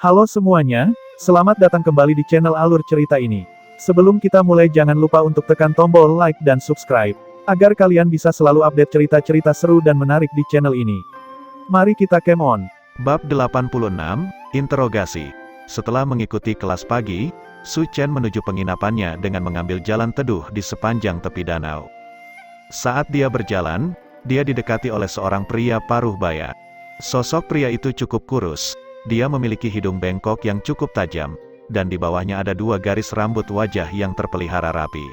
Halo semuanya, selamat datang kembali di channel Alur Cerita ini. Sebelum kita mulai jangan lupa untuk tekan tombol like dan subscribe, agar kalian bisa selalu update cerita-cerita seru dan menarik di channel ini. Mari kita game on. Bab 86, Interogasi. Setelah mengikuti kelas pagi, Su Chen menuju penginapannya dengan mengambil jalan teduh di sepanjang tepi danau. Saat dia berjalan, dia didekati oleh seorang pria paruh baya. Sosok pria itu cukup kurus, dia memiliki hidung bengkok yang cukup tajam, dan di bawahnya ada dua garis rambut wajah yang terpelihara rapi.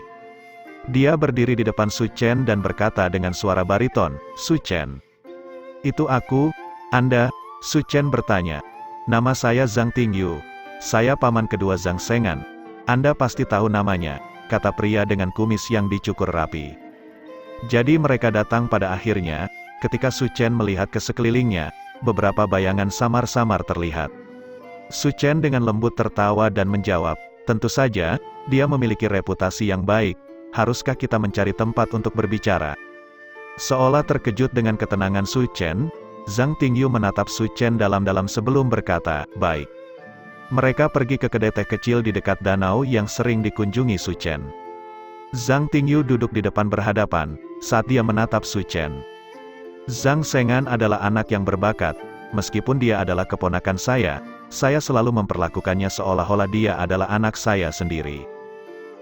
Dia berdiri di depan Su Chen dan berkata dengan suara bariton, "Su Chen." "Itu aku, Anda?" Su Chen bertanya. "Nama saya Zhang Tingyu. Saya paman kedua Zhang Sengan. Anda pasti tahu namanya," kata pria dengan kumis yang dicukur rapi. Jadi mereka datang pada akhirnya. Ketika Su Chen melihat ke sekelilingnya, beberapa bayangan samar-samar terlihat. Su Chen dengan lembut tertawa dan menjawab, "Tentu saja, dia memiliki reputasi yang baik. Haruskah kita mencari tempat untuk berbicara?" Seolah terkejut dengan ketenangan Su Chen, Zhang Tingyu menatap Su Chen dalam-dalam sebelum berkata, "Baik." Mereka pergi ke kedai teh kecil di dekat danau yang sering dikunjungi Su Chen. Zhang Tingyu duduk di depan berhadapan, saat dia menatap Su Chen. "Zhang Sengan adalah anak yang berbakat, meskipun dia adalah keponakan saya selalu memperlakukannya seolah-olah dia adalah anak saya sendiri.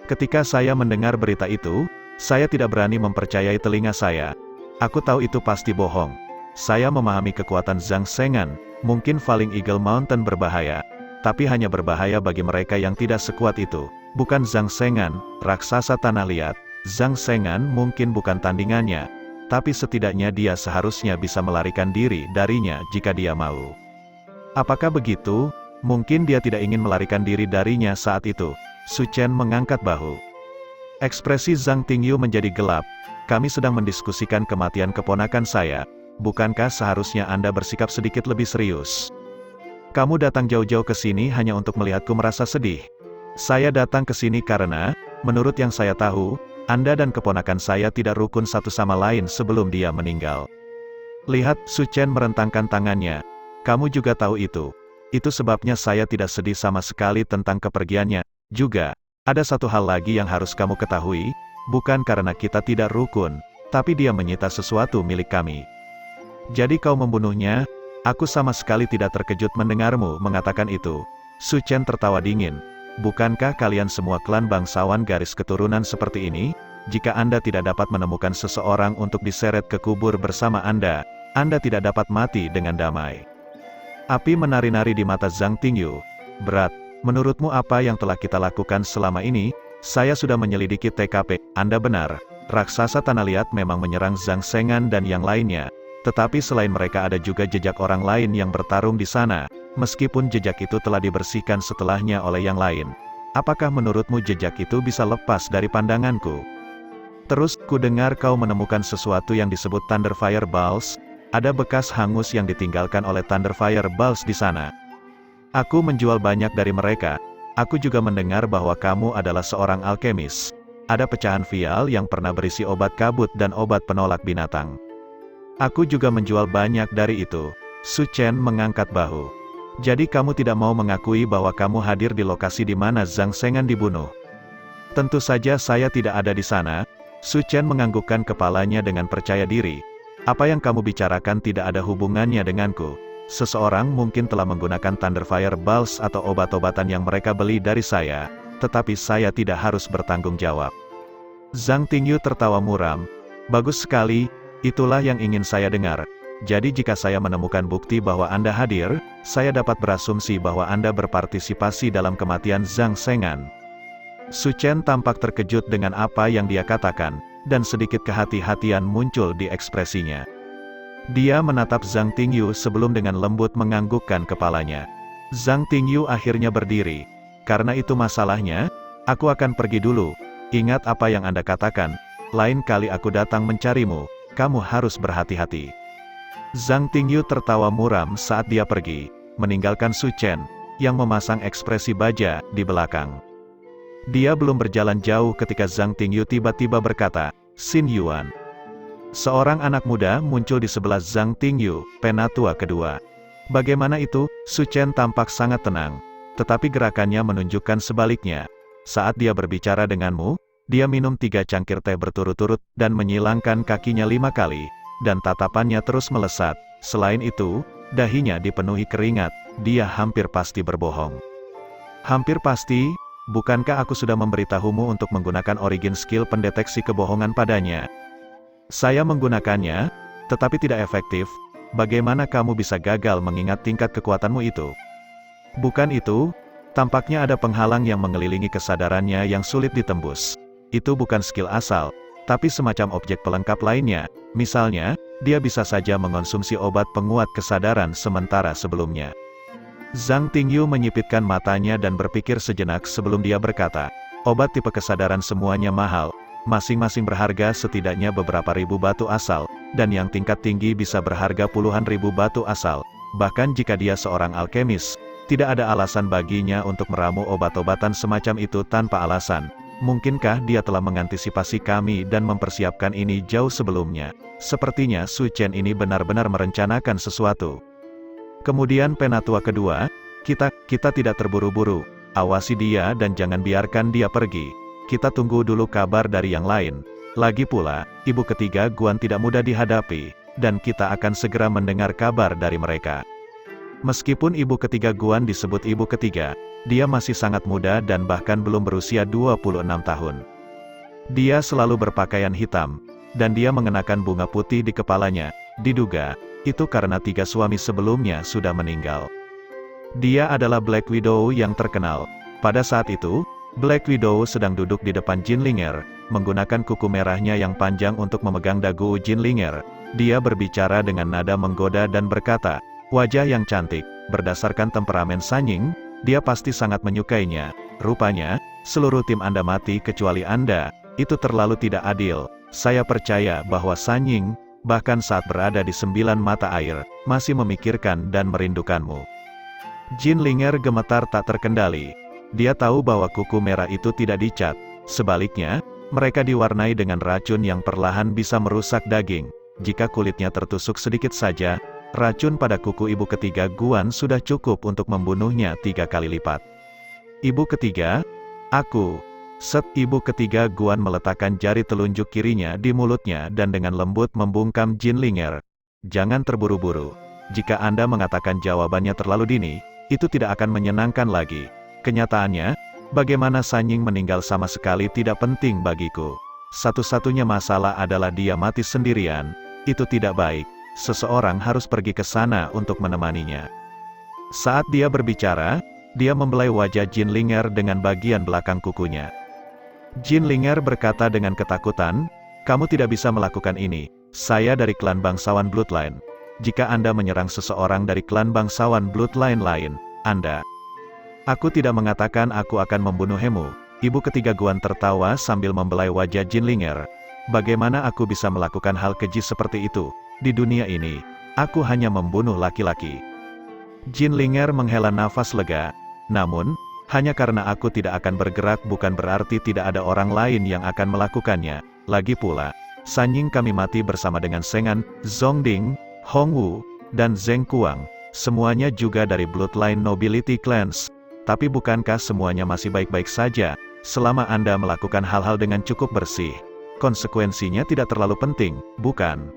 Ketika saya mendengar berita itu, saya tidak berani mempercayai telinga saya. Aku tahu itu pasti bohong. Saya memahami kekuatan Zhang Sengan, mungkin Falling Eagle Mountain berbahaya, tapi hanya berbahaya bagi mereka yang tidak sekuat itu, bukan Zhang Sengan, raksasa tanah liat. Zhang Sengan mungkin bukan tandingannya, tapi setidaknya dia seharusnya bisa melarikan diri darinya jika dia mau." "Apakah begitu? Mungkin dia tidak ingin melarikan diri darinya saat itu." Su Chen mengangkat bahu. Ekspresi Zhang Tingyu menjadi gelap. "Kami sedang mendiskusikan kematian keponakan saya. Bukankah seharusnya Anda bersikap sedikit lebih serius? Kamu datang jauh-jauh ke sini hanya untuk melihatku merasa sedih." "Saya datang ke sini karena, menurut yang saya tahu, Anda dan keponakan saya tidak rukun satu sama lain sebelum dia meninggal." "Lihat," Su Chen merentangkan tangannya. "Kamu juga tahu itu. Itu sebabnya saya tidak sedih sama sekali tentang kepergiannya. Juga, ada satu hal lagi yang harus kamu ketahui, bukan karena kita tidak rukun, tapi dia menyita sesuatu milik kami. Jadi kau membunuhnya?" "Aku sama sekali tidak terkejut mendengarmu mengatakan itu." Su Chen tertawa dingin. "Bukankah kalian semua klan bangsawan garis keturunan seperti ini? Jika Anda tidak dapat menemukan seseorang untuk diseret ke kubur bersama Anda tidak dapat mati dengan damai." Api menari-nari di mata Zhang Tingyu. "Berat, menurutmu apa yang telah kita lakukan selama ini?" "Saya sudah menyelidiki TKP, Anda benar. Raksasa tanah liat memang menyerang Zhang Sengan dan yang lainnya. Tetapi selain mereka ada juga jejak orang lain yang bertarung di sana, meskipun jejak itu telah dibersihkan setelahnya oleh yang lain. Apakah menurutmu jejak itu bisa lepas dari pandanganku? Terus, ku dengar kau menemukan sesuatu yang disebut Thunderfire Balls. Ada bekas hangus yang ditinggalkan oleh Thunderfire Balls di sana. Aku menjual banyak dari mereka. Aku juga mendengar bahwa kamu adalah seorang alkemis. Ada pecahan vial yang pernah berisi obat kabut dan obat penolak binatang. Aku juga menjual banyak dari itu." Su Chen mengangkat bahu. "Jadi kamu tidak mau mengakui bahwa kamu hadir di lokasi di mana Zhang Sengan dibunuh?" "Tentu saja saya tidak ada di sana." Su Chen menganggukkan kepalanya dengan percaya diri. "Apa yang kamu bicarakan tidak ada hubungannya denganku. Seseorang mungkin telah menggunakan Thunderfire Balls atau obat-obatan yang mereka beli dari saya, tetapi saya tidak harus bertanggung jawab." Zhang Tingyu tertawa muram. "Bagus sekali. Itulah yang ingin saya dengar. Jadi jika saya menemukan bukti bahwa Anda hadir, saya dapat berasumsi bahwa Anda berpartisipasi dalam kematian Zhang Sengan." Su Chen tampak terkejut dengan apa yang dia katakan, dan sedikit kehati-hatian muncul di ekspresinya. Dia menatap Zhang Tingyu sebelum dengan lembut menganggukkan kepalanya. Zhang Tingyu akhirnya berdiri. "Karena itu masalahnya, aku akan pergi dulu. Ingat apa yang Anda katakan, lain kali aku datang mencarimu, kamu harus berhati-hati." Zhang Tingyu tertawa muram saat dia pergi, meninggalkan Su Chen, yang memasang ekspresi baja di belakang. Dia belum berjalan jauh ketika Zhang Tingyu tiba-tiba berkata, "Xin Yuan." Seorang anak muda muncul di sebelah Zhang Tingyu, penatua kedua. Bagaimana itu? Su Chen tampak sangat tenang. Tetapi gerakannya menunjukkan sebaliknya. Saat dia berbicara denganmu, dia minum 3 cangkir teh berturut-turut, dan menyilangkan kakinya 5 kali. Dan tatapannya terus melesat. Selain itu, dahinya dipenuhi keringat, dia hampir pasti berbohong. Hampir pasti? Bukankah aku sudah memberitahumu untuk menggunakan origin skill pendeteksi kebohongan padanya? Saya menggunakannya, tetapi tidak efektif. Bagaimana kamu bisa gagal mengingat tingkat kekuatanmu itu? Bukan itu, tampaknya ada penghalang yang mengelilingi kesadarannya yang sulit ditembus. Itu bukan skill asal, tapi semacam objek pelengkap lainnya. Misalnya, dia bisa saja mengonsumsi obat penguat kesadaran sementara sebelumnya. Zhang Tingyu menyipitkan matanya dan berpikir sejenak sebelum dia berkata, obat tipe kesadaran semuanya mahal, masing-masing berharga setidaknya beberapa ribu batu asal, dan yang tingkat tinggi bisa berharga puluhan ribu batu asal. Bahkan jika dia seorang alkemis, tidak ada alasan baginya untuk meramu obat-obatan semacam itu tanpa alasan. Mungkinkah dia telah mengantisipasi kami dan mempersiapkan ini jauh sebelumnya? Sepertinya Su Chen ini benar-benar merencanakan sesuatu. Kemudian penatua kedua, kita tidak terburu-buru. Awasi dia dan jangan biarkan dia pergi. Kita tunggu dulu kabar dari yang lain. Lagi pula, ibu ketiga Guan tidak mudah dihadapi, dan kita akan segera mendengar kabar dari mereka. Meskipun ibu ketiga Guan disebut ibu ketiga, dia masih sangat muda dan bahkan belum berusia 26 tahun. Dia selalu berpakaian hitam, dan dia mengenakan bunga putih di kepalanya. Diduga, itu karena 3 suami sebelumnya sudah meninggal. Dia adalah Black Widow yang terkenal. Pada saat itu, Black Widow sedang duduk di depan Jinlinger, menggunakan kuku merahnya yang panjang untuk memegang dagu Jinlinger. Dia berbicara dengan nada menggoda dan berkata, wajah yang cantik, berdasarkan temperamen Sanying, dia pasti sangat menyukainya. Rupanya, seluruh tim Anda mati kecuali Anda. Itu terlalu tidak adil. Saya percaya bahwa Sanying, bahkan saat berada di 9 mata air, masih memikirkan dan merindukanmu. Jinlinger gemetar tak terkendali. Dia tahu bahwa kuku merah itu tidak dicat. Sebaliknya, mereka diwarnai dengan racun yang perlahan bisa merusak daging. Jika kulitnya tertusuk sedikit saja, racun pada kuku ibu ketiga Guan sudah cukup untuk membunuhnya 3 kali lipat. Ibu ketiga, aku. Ibu ketiga Guan meletakkan jari telunjuk kirinya di mulutnya dan dengan lembut membungkam Jinlinger. Jangan terburu-buru. Jika Anda mengatakan jawabannya terlalu dini, itu tidak akan menyenangkan lagi. Kenyataannya, bagaimana Sanying meninggal sama sekali tidak penting bagiku. Satu-satunya masalah adalah dia mati sendirian. Itu tidak baik. Seseorang harus pergi ke sana untuk menemaninya. Saat dia berbicara, dia membelai wajah Jinlinger dengan bagian belakang kukunya. Jinlinger berkata dengan ketakutan, kamu tidak bisa melakukan ini. Saya dari klan bangsawan Bloodline. Jika Anda menyerang seseorang dari klan bangsawan Bloodline lain, Anda... Aku tidak mengatakan aku akan membunuhmu. Ibu ketiga Guan tertawa sambil membelai wajah Jinlinger. Bagaimana aku bisa melakukan hal keji seperti itu? Di dunia ini, aku hanya membunuh laki-laki. Jinlinger menghela nafas lega. Namun, hanya karena aku tidak akan bergerak bukan berarti tidak ada orang lain yang akan melakukannya. Lagi pula, Sanying kami mati bersama dengan Sengan, Zongding, Hongwu, dan Zheng Kuang. Semuanya juga dari Bloodline Nobility Clans. Tapi bukankah semuanya masih baik-baik saja, selama Anda melakukan hal-hal dengan cukup bersih? Konsekuensinya tidak terlalu penting, bukan?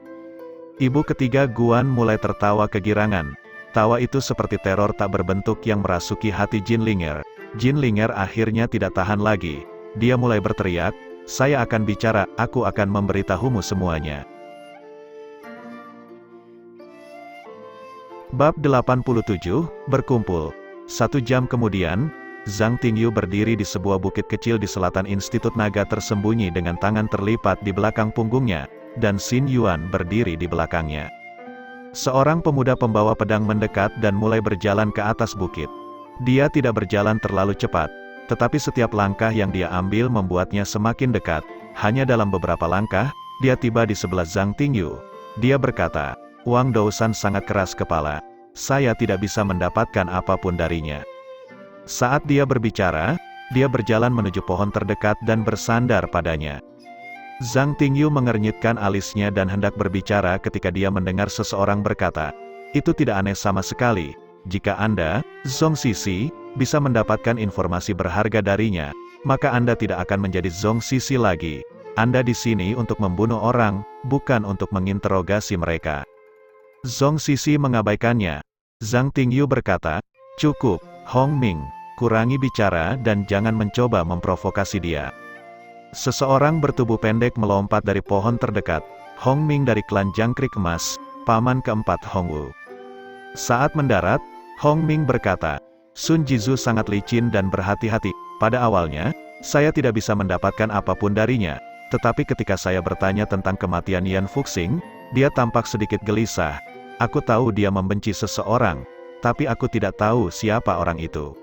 Ibu ketiga Guan mulai tertawa kegirangan. Tawa itu seperti teror tak berbentuk yang merasuki hati Jinlinger. Jinlinger akhirnya tidak tahan lagi. Dia mulai berteriak, saya akan bicara, aku akan memberitahumu semuanya. Bab 87, Berkumpul. 1 jam kemudian, Zhang Tingyu berdiri di sebuah bukit kecil di selatan Institut Naga tersembunyi dengan tangan terlipat di belakang punggungnya, dan Xin Yuan berdiri di belakangnya. Seorang pemuda pembawa pedang mendekat dan mulai berjalan ke atas bukit. Dia tidak berjalan terlalu cepat, tetapi setiap langkah yang dia ambil membuatnya semakin dekat. Hanya dalam beberapa langkah, dia tiba di sebelah Zhang Tingyu. Dia berkata, Wang Dousan sangat keras kepala. Saya tidak bisa mendapatkan apapun darinya. Saat dia berbicara, dia berjalan menuju pohon terdekat dan bersandar padanya. Zhang Tingyu mengernyitkan alisnya dan hendak berbicara ketika dia mendengar seseorang berkata, Itu tidak aneh sama sekali. Jika Anda, Zhong Sisi, bisa mendapatkan informasi berharga darinya, maka Anda tidak akan menjadi Zhong Sisi lagi. Anda di sini untuk membunuh orang, bukan untuk menginterogasi mereka. Zhong Sisi mengabaikannya. Zhang Tingyu berkata, "Cukup, Hong Ming, kurangi bicara dan jangan mencoba memprovokasi dia." Seseorang bertubuh pendek melompat dari pohon terdekat. Hong Ming dari klan Jangkrik Emas, paman keempat Hong Wu. Saat mendarat, Hong Ming berkata, "Sun Jizu sangat licin dan berhati-hati. Pada awalnya, saya tidak bisa mendapatkan apapun darinya. Tetapi ketika saya bertanya tentang kematian Yan Fuxing, dia tampak sedikit gelisah. Aku tahu dia membenci seseorang, tapi aku tidak tahu siapa orang itu."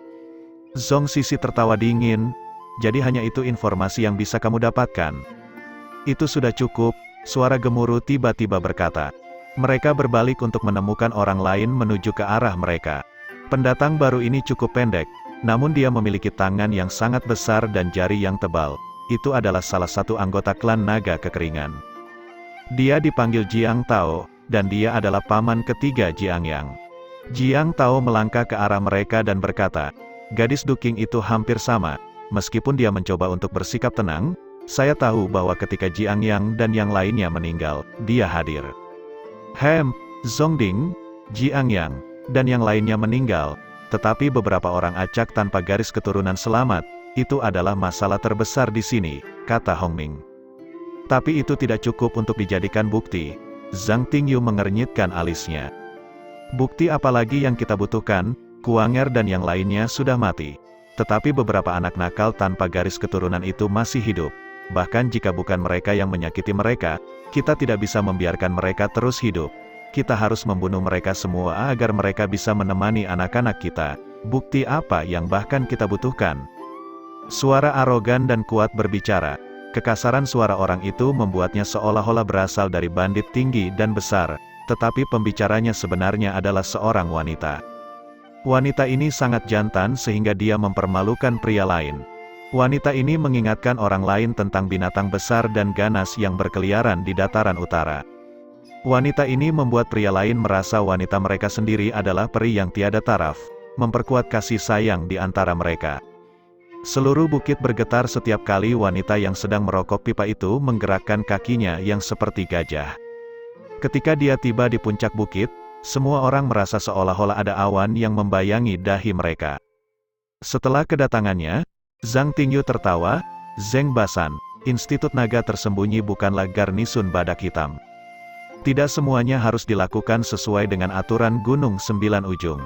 Zhong Sisi tertawa dingin. "Jadi hanya itu informasi yang bisa kamu dapatkan?" "Itu sudah cukup," suara gemuruh tiba-tiba berkata. Mereka berbalik untuk menemukan orang lain menuju ke arah mereka. Pendatang baru ini cukup pendek, namun dia memiliki tangan yang sangat besar dan jari yang tebal. Itu adalah salah satu anggota klan naga kekeringan. Dia dipanggil Jiang Tao, dan dia adalah paman ketiga Jiang Yang. Jiang Tao melangkah ke arah mereka dan berkata, "Gadis Duking itu hampir sama. Meskipun dia mencoba untuk bersikap tenang, saya tahu bahwa ketika Jiang Yang dan yang lainnya meninggal, dia hadir." Zongding, Jiang Yang, dan yang lainnya meninggal, tetapi beberapa orang acak tanpa garis keturunan selamat. Itu adalah masalah terbesar di sini, kata Hong Ming. Tapi itu tidak cukup untuk dijadikan bukti. Zhang Tingyu mengernyitkan alisnya. "Bukti apa lagi yang kita butuhkan? Kuanger dan yang lainnya sudah mati. Tetapi beberapa anak nakal tanpa garis keturunan itu masih hidup. Bahkan jika bukan mereka yang menyakiti mereka, kita tidak bisa membiarkan mereka terus hidup. Kita harus membunuh mereka semua agar mereka bisa menemani anak-anak kita. Bukti apa yang bahkan kita butuhkan?" Suara arogan dan kuat berbicara. Kekasaran suara orang itu membuatnya seolah-olah berasal dari bandit tinggi dan besar, tetapi pembicaranya sebenarnya adalah seorang wanita. Wanita ini sangat jantan sehingga dia mempermalukan pria lain. Wanita ini mengingatkan orang lain tentang binatang besar dan ganas yang berkeliaran di dataran utara. Wanita ini membuat pria lain merasa wanita mereka sendiri adalah peri yang tiada taraf, memperkuat kasih sayang di antara mereka. Seluruh bukit bergetar setiap kali wanita yang sedang merokok pipa itu menggerakkan kakinya yang seperti gajah. Ketika dia tiba di puncak bukit, semua orang merasa seolah-olah ada awan yang membayangi dahi mereka. Setelah kedatangannya, Zhang Tingyu tertawa. "Zheng Basan, Institut Naga Tersembunyi bukanlah garnisun badak hitam. Tidak semuanya harus dilakukan sesuai dengan aturan Gunung Sembilan Ujung.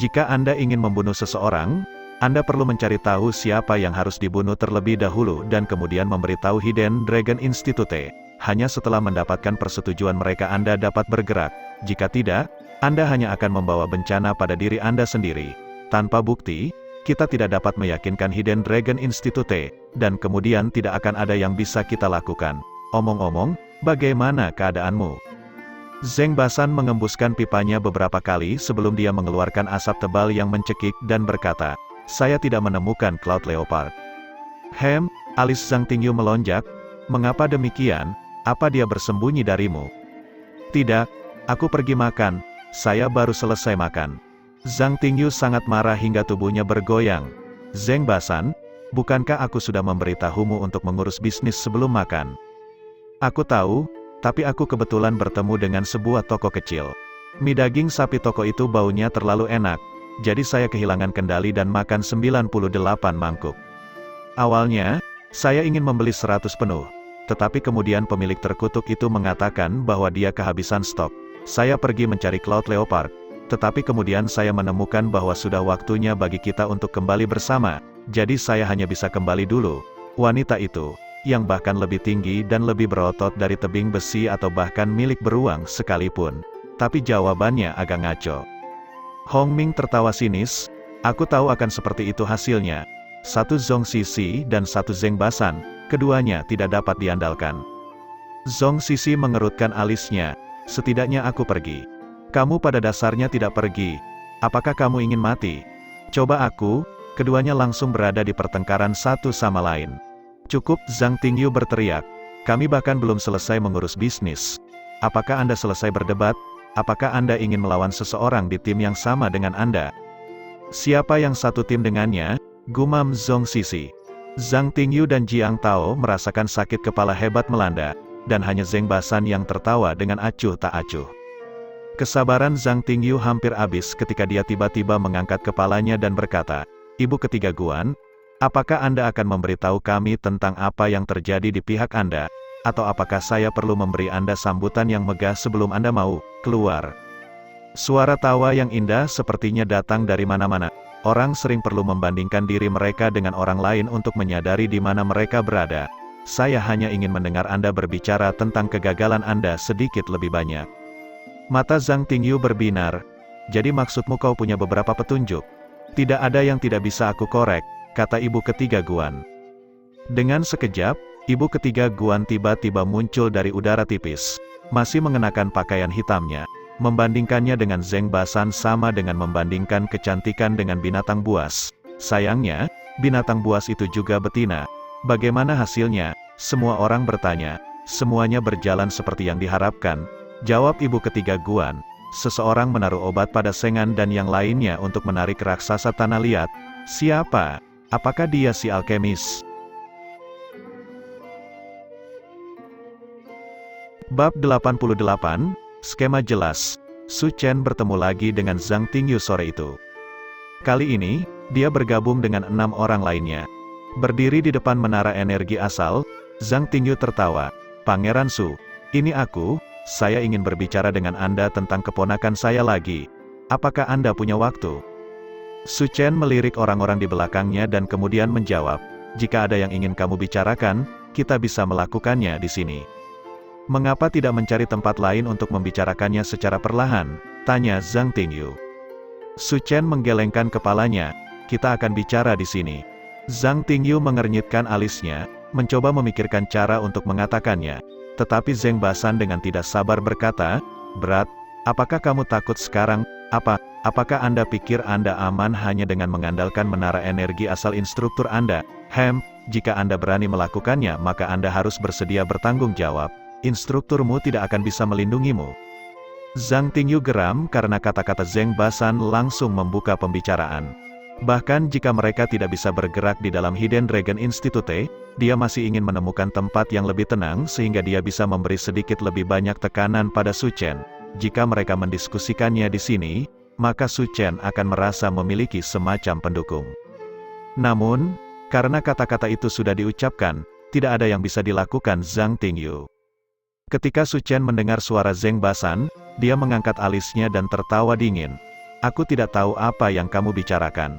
Jika Anda ingin membunuh seseorang, Anda perlu mencari tahu siapa yang harus dibunuh terlebih dahulu dan kemudian memberitahu Hidden Dragon Institute. Hanya setelah mendapatkan persetujuan mereka Anda dapat bergerak. Jika tidak, Anda hanya akan membawa bencana pada diri Anda sendiri. Tanpa bukti, kita tidak dapat meyakinkan Hidden Dragon Institute, dan kemudian tidak akan ada yang bisa kita lakukan. Omong-omong, bagaimana keadaanmu?" Zheng Basan mengembuskan pipanya beberapa kali sebelum dia mengeluarkan asap tebal yang mencekik dan berkata, "Saya tidak menemukan Cloud Leopard." Alis Zhang Tingyu melonjak. "Mengapa demikian? Apa dia bersembunyi darimu?" "Tidak, aku pergi makan. Saya baru selesai makan." Zhang Tingyu sangat marah hingga tubuhnya bergoyang. "Zheng Basan, bukankah aku sudah memberitahumu untuk mengurus bisnis sebelum makan?" "Aku tahu, tapi aku kebetulan bertemu dengan sebuah toko kecil. Mie daging sapi toko itu baunya terlalu enak, jadi saya kehilangan kendali dan makan 98 mangkuk. Awalnya, saya ingin membeli 100 penuh. Tetapi kemudian pemilik terkutuk itu mengatakan bahwa dia kehabisan stok. Saya pergi mencari Cloud Leopard. Tetapi kemudian saya menemukan bahwa sudah waktunya bagi kita untuk kembali bersama, jadi saya hanya bisa kembali dulu." Wanita itu, yang bahkan lebih tinggi dan lebih berotot dari tebing besi atau bahkan milik beruang sekalipun. Tapi jawabannya agak ngaco. Hong Ming tertawa sinis. "Aku tahu akan seperti itu hasilnya. Satu Zhong Sisi dan satu Zheng Basan, keduanya tidak dapat diandalkan." Zhong Sisi mengerutkan alisnya. "Setidaknya aku pergi. Kamu pada dasarnya tidak pergi. Apakah kamu ingin mati? Coba aku." Keduanya langsung berada di pertengkaran satu sama lain. "Cukup," Zhang Tingyu berteriak. "Kami bahkan belum selesai mengurus bisnis. Apakah Anda selesai berdebat? apakah Anda ingin melawan seseorang di tim yang sama dengan Anda? Siapa yang satu tim dengannya? Gumam Zhong Sisi. Zhang Tingyu dan Jiang Tao merasakan sakit kepala hebat melanda, dan hanya Zheng Basan yang tertawa dengan acuh tak acuh. Kesabaran Zhang Tingyu hampir habis ketika dia tiba-tiba mengangkat kepalanya dan berkata, "Ibu ketiga Guan, apakah Anda akan memberitahu kami tentang apa yang terjadi di pihak Anda? Atau apakah saya perlu memberi Anda sambutan yang megah sebelum Anda mau keluar?" Suara tawa yang indah sepertinya datang dari mana-mana. Orang sering perlu membandingkan diri mereka dengan orang lain untuk menyadari di mana mereka berada. Saya hanya ingin mendengar Anda berbicara tentang kegagalan Anda sedikit lebih banyak. Mata Zhang Tingyu berbinar. Jadi maksudmu kau punya beberapa petunjuk? Tidak ada yang tidak bisa aku korek, kata ibu ketiga Guan. Dengan sekejap, ibu ketiga Guan tiba-tiba muncul dari udara tipis. Masih mengenakan pakaian hitamnya. Membandingkannya dengan Zheng Basan sama dengan membandingkan kecantikan dengan binatang buas. Sayangnya, binatang buas itu juga betina. Bagaimana hasilnya? Semua orang bertanya. Semuanya berjalan seperti yang diharapkan. Jawab ibu ketiga Guan. Seseorang menaruh obat pada Sengan dan yang lainnya untuk menarik raksasa tanah liat. Siapa? Apakah dia si alkemis? Bab 88, skema jelas. Su Chen bertemu lagi dengan Zhang Tingyu sore itu. Kali ini, dia bergabung dengan 6 orang lainnya. Berdiri di depan menara energi asal, Zhang Tingyu tertawa. "Pangeran Su, ini aku, saya ingin berbicara dengan Anda tentang keponakan saya lagi. Apakah Anda punya waktu?" Su Chen melirik orang-orang di belakangnya dan kemudian menjawab, "Jika ada yang ingin kamu bicarakan, kita bisa melakukannya di sini." "Mengapa tidak mencari tempat lain untuk membicarakannya secara perlahan?" tanya Zhang Tingyu. Su Chen menggelengkan kepalanya. "Kita akan bicara di sini." Zhang Tingyu mengernyitkan alisnya, mencoba memikirkan cara untuk mengatakannya. Tetapi Zheng Basan dengan tidak sabar berkata, "Berat, apakah kamu takut sekarang? Apakah Anda pikir Anda aman hanya dengan mengandalkan menara energi asal instruktur Anda? Jika Anda berani melakukannya maka Anda harus bersedia bertanggung jawab. Instrukturmu tidak akan bisa melindungimu." Zhang Tingyu geram karena kata-kata Zheng Basan langsung membuka pembicaraan. Bahkan jika mereka tidak bisa bergerak di dalam Hidden Dragon Institute, dia masih ingin menemukan tempat yang lebih tenang sehingga dia bisa memberi sedikit lebih banyak tekanan pada Su Chen. Jika mereka mendiskusikannya di sini, maka Su Chen akan merasa memiliki semacam pendukung. Namun, karena kata-kata itu sudah diucapkan, tidak ada yang bisa dilakukan Zhang Tingyu. Ketika Su Chen mendengar suara Zheng Basan, dia mengangkat alisnya dan tertawa dingin. "Aku tidak tahu apa yang kamu bicarakan."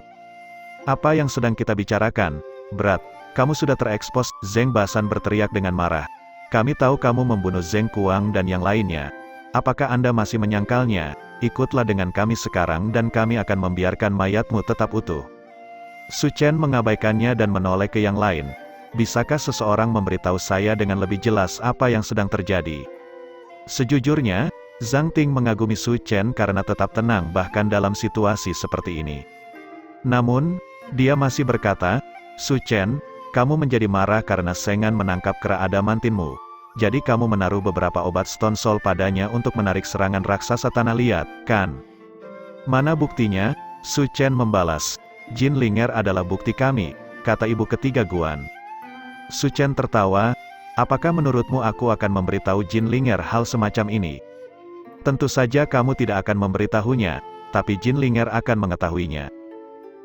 "Apa yang sedang kita bicarakan? Berat, kamu sudah terekspos," Zheng Basan berteriak dengan marah. "Kami tahu kamu membunuh Zheng Kuang dan yang lainnya. Apakah Anda masih menyangkalnya? Ikutlah dengan kami sekarang dan kami akan membiarkan mayatmu tetap utuh." Su Chen mengabaikannya dan menoleh ke yang lain. "Bisakah seseorang memberitahu saya dengan lebih jelas apa yang sedang terjadi?" Sejujurnya, Zhang Ting mengagumi Su Chen karena tetap tenang bahkan dalam situasi seperti ini. Namun, dia masih berkata, "Su Chen, kamu menjadi marah karena Sengan menangkap kera adamantinmu. Jadi kamu menaruh beberapa obat Stone Soul padanya untuk menarik serangan raksasa tanah liat, kan?" "Mana buktinya?" Su Chen membalas. "Jin Linger adalah bukti kami," kata ibu ketiga Guan. Su Chen tertawa. "Apakah menurutmu aku akan memberitahu Jin Linger hal semacam ini?" "Tentu saja kamu tidak akan memberitahunya, tapi Jin Linger akan mengetahuinya."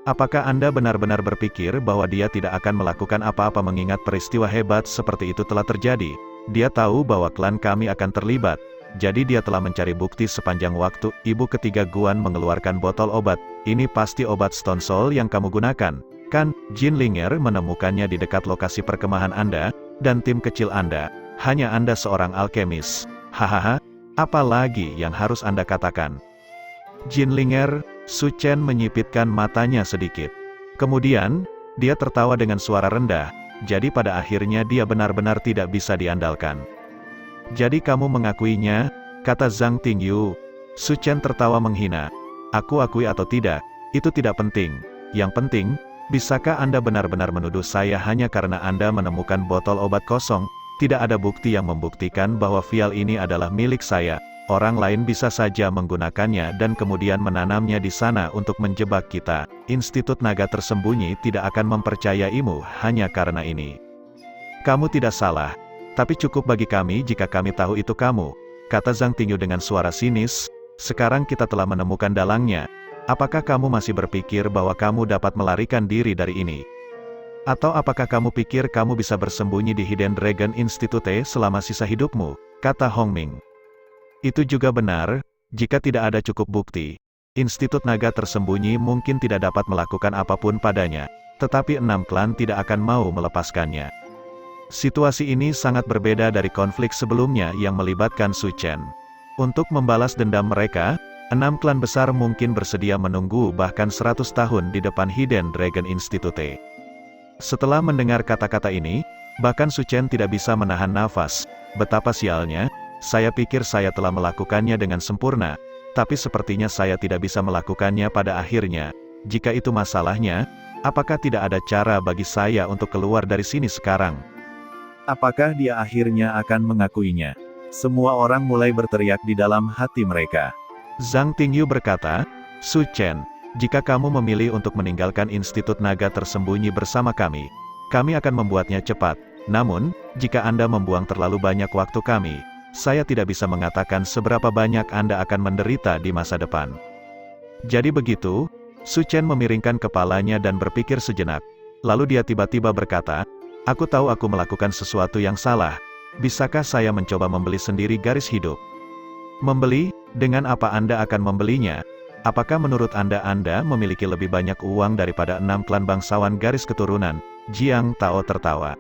"Apakah Anda benar-benar berpikir bahwa dia tidak akan melakukan apa-apa mengingat peristiwa hebat seperti itu telah terjadi? Dia tahu bahwa klan kami akan terlibat, jadi dia telah mencari bukti sepanjang waktu." Ibu ketiga Guan mengeluarkan botol obat. "Ini pasti obat Stone Soul yang kamu gunakan, kan? Jin Linger menemukannya di dekat lokasi perkemahan Anda, dan tim kecil Anda. Hanya Anda seorang alkemis. Hahaha, apa lagi yang harus Anda katakan?" "Jin Linger," Su Chen menyipitkan matanya sedikit. Kemudian, dia tertawa dengan suara rendah. "Jadi pada akhirnya dia benar-benar tidak bisa diandalkan." "Jadi kamu mengakuinya?" kata Zhang Tingyu. Su Chen tertawa menghina. "Aku akui atau tidak, itu tidak penting. Yang penting, bisakah Anda benar-benar menuduh saya hanya karena Anda menemukan botol obat kosong? Tidak ada bukti yang membuktikan bahwa vial ini adalah milik saya. orang lain bisa saja menggunakannya dan kemudian menanamnya di sana untuk menjebak kita. Institut Naga Tersembunyi tidak akan mempercayaimu hanya karena ini. Kamu tidak salah, tapi cukup bagi kami jika kami tahu itu kamu, kata Zhang Tingyu dengan suara sinis. Sekarang kita telah menemukan dalangnya. Apakah kamu masih berpikir bahwa kamu dapat melarikan diri dari ini? Atau apakah kamu pikir kamu bisa bersembunyi di Hidden Dragon Institute selama sisa hidupmu? Kata Hong Ming. Itu juga benar, jika tidak ada cukup bukti. Institut Naga Tersembunyi mungkin tidak dapat melakukan apapun padanya, tetapi 6 klan tidak akan mau melepaskannya. Situasi ini sangat berbeda dari konflik sebelumnya yang melibatkan Su Chen. Untuk membalas dendam mereka, 6 klan besar mungkin bersedia menunggu bahkan 100 tahun di depan Hidden Dragon Institute. Setelah mendengar kata-kata ini, bahkan Su Chen tidak bisa menahan nafas. Betapa sialnya, saya pikir saya telah melakukannya dengan sempurna, tapi sepertinya saya tidak bisa melakukannya pada akhirnya. Jika itu masalahnya, apakah tidak ada cara bagi saya untuk keluar dari sini sekarang? Apakah dia akhirnya akan mengakuinya? Semua orang mulai berteriak di dalam hati mereka. Zhang Tingyu berkata, Su Chen, jika kamu memilih untuk meninggalkan Institut Naga Tersembunyi bersama kami akan membuatnya cepat. Namun, jika Anda membuang terlalu banyak waktu kami, saya tidak bisa mengatakan seberapa banyak Anda akan menderita di masa depan. Jadi begitu, Su Chen memiringkan kepalanya dan berpikir sejenak. Lalu dia tiba-tiba berkata, aku tahu aku melakukan sesuatu yang salah. Bisakah saya mencoba membeli sendiri garis hidup? Membeli? Dengan apa Anda akan membelinya? Apakah menurut Anda memiliki lebih banyak uang daripada 6 klan bangsawan garis keturunan? Jiang Tao tertawa.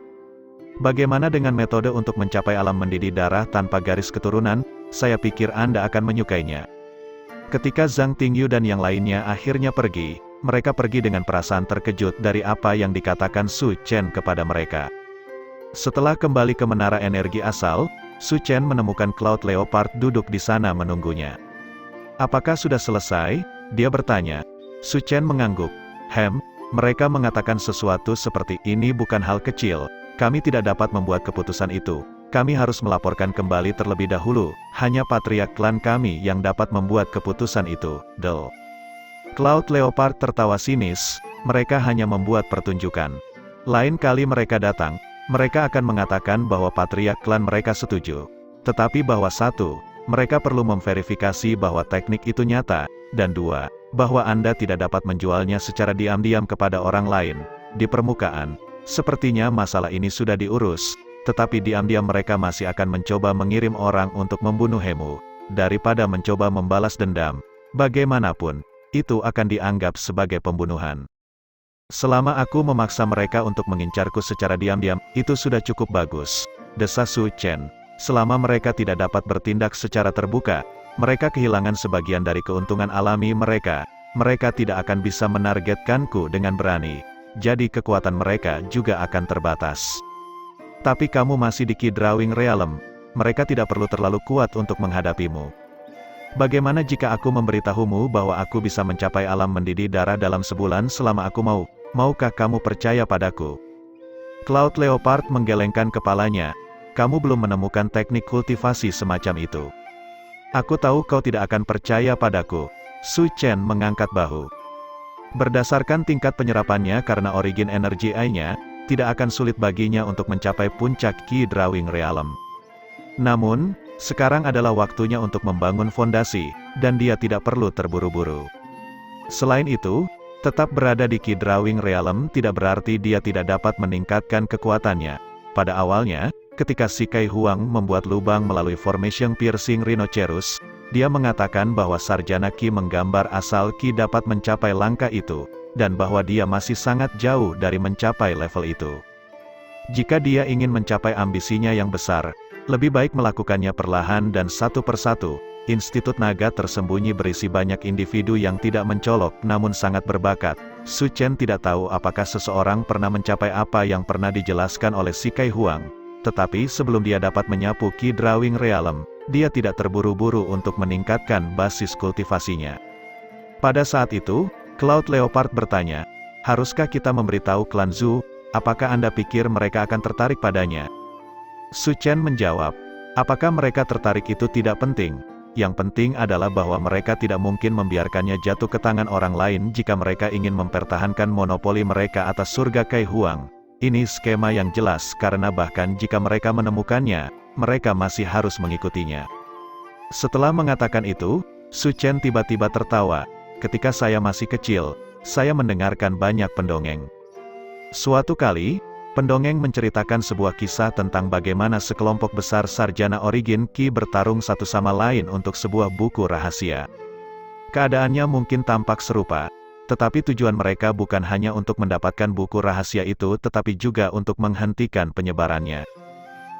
Bagaimana dengan metode untuk mencapai alam mendidih darah tanpa garis keturunan? Saya pikir Anda akan menyukainya. Ketika Zhang Tingyu dan yang lainnya akhirnya pergi, mereka pergi dengan perasaan terkejut dari apa yang dikatakan Su Chen kepada mereka. Setelah kembali ke menara energi asal, Su Chen menemukan Cloud Leopard duduk di sana menunggunya. Apakah sudah selesai? Dia bertanya. Su Chen mengangguk. Mereka mengatakan sesuatu seperti ini bukan hal kecil. Kami tidak dapat membuat keputusan itu. Kami harus melaporkan kembali terlebih dahulu. Hanya patriark klan kami yang dapat membuat keputusan itu. Del. Cloud Leopard tertawa sinis. Mereka hanya membuat pertunjukan. Lain kali mereka datang, mereka akan mengatakan bahwa patriark klan mereka setuju. Tetapi bahwa 1, mereka perlu memverifikasi bahwa teknik itu nyata, dan 2, bahwa Anda tidak dapat menjualnya secara diam-diam kepada orang lain. Di permukaan, sepertinya masalah ini sudah diurus, tetapi diam-diam mereka masih akan mencoba mengirim orang untuk membunuh Hemu. Daripada mencoba membalas dendam, bagaimanapun, itu akan dianggap sebagai pembunuhan. Selama aku memaksa mereka untuk mengincarku secara diam-diam, itu sudah cukup bagus, desas Su Chen. Selama mereka tidak dapat bertindak secara terbuka, mereka kehilangan sebagian dari keuntungan alami mereka. Mereka tidak akan bisa menargetkanku dengan berani. Jadi kekuatan mereka juga akan terbatas. Tapi kamu masih di Key Drawing Realm. Mereka tidak perlu terlalu kuat untuk menghadapimu. Bagaimana jika aku memberitahumu bahwa aku bisa mencapai alam mendidih darah dalam sebulan selama aku mau? Maukah kamu percaya padaku? Cloud Leopard menggelengkan kepalanya. Kamu belum menemukan teknik kultivasi semacam itu. Aku tahu kau tidak akan percaya padaku. Su Chen mengangkat bahu. Berdasarkan tingkat penyerapannya karena origin energi I-nya, tidak akan sulit baginya untuk mencapai puncak Key Drawing Realm. Namun, sekarang adalah waktunya untuk membangun fondasi, dan dia tidak perlu terburu-buru. Selain itu, tetap berada di Key Drawing Realm tidak berarti dia tidak dapat meningkatkan kekuatannya. Pada awalnya, ketika Shikai Huang membuat lubang melalui Formation Piercing Rhinoceros, dia mengatakan bahwa Sarjana Qi menggambar asal Qi dapat mencapai langkah itu, dan bahwa dia masih sangat jauh dari mencapai level itu. Jika dia ingin mencapai ambisinya yang besar, lebih baik melakukannya perlahan dan satu persatu. Institut Naga Tersembunyi berisi banyak individu yang tidak mencolok namun sangat berbakat. Su Chen tidak tahu apakah seseorang pernah mencapai apa yang pernah dijelaskan oleh Shikai Huang. Tetapi sebelum dia dapat menyapu Key Drawing Realm, dia tidak terburu-buru untuk meningkatkan basis kultivasinya. Pada saat itu, Cloud Leopard bertanya, haruskah kita memberitahu klan Zhu? Apakah Anda pikir mereka akan tertarik padanya? Su Chen menjawab, apakah mereka tertarik itu tidak penting. yang penting adalah bahwa mereka tidak mungkin membiarkannya jatuh ke tangan orang lain jika mereka ingin mempertahankan monopoli mereka atas surga Kai Huang. Ini skema yang jelas karena bahkan jika mereka menemukannya, mereka masih harus mengikutinya. Setelah mengatakan itu, Su Chen tiba-tiba tertawa. Ketika saya masih kecil, saya mendengarkan banyak pendongeng. Suatu kali, pendongeng menceritakan sebuah kisah tentang bagaimana sekelompok besar sarjana Origin Qi bertarung satu sama lain untuk sebuah buku rahasia. Keadaannya mungkin tampak serupa, tetapi tujuan mereka bukan hanya untuk mendapatkan buku rahasia itu tetapi juga untuk menghentikan penyebarannya.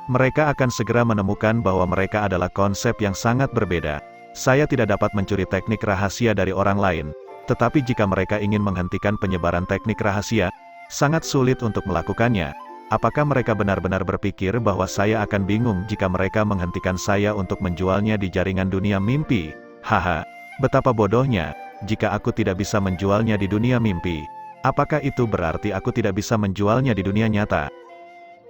Mereka akan segera menemukan bahwa mereka adalah konsep yang sangat berbeda. Saya tidak dapat mencuri teknik rahasia dari orang lain, tetapi jika mereka ingin menghentikan penyebaran teknik rahasia, sangat sulit untuk melakukannya. Apakah mereka benar-benar berpikir bahwa saya akan bingung jika mereka menghentikan saya untuk menjualnya di jaringan dunia mimpi? Haha, betapa bodohnya, jika aku tidak bisa menjualnya di dunia mimpi. Apakah itu berarti aku tidak bisa menjualnya di dunia nyata?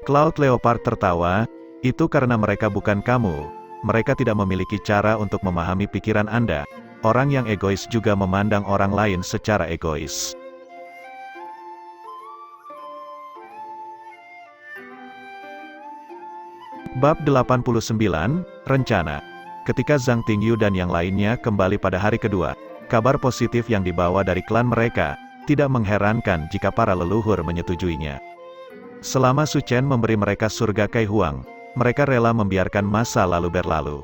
Cloud Leopard tertawa, itu karena mereka bukan kamu. Mereka tidak memiliki cara untuk memahami pikiran Anda. Orang yang egois juga memandang orang lain secara egois. Bab 89, Rencana. Ketika Zhang Tingyu dan yang lainnya kembali pada hari kedua, kabar positif yang dibawa dari klan mereka, tidak mengherankan jika para leluhur menyetujuinya. Selama Su Chen memberi mereka surga Kai Huang, mereka rela membiarkan masa lalu berlalu.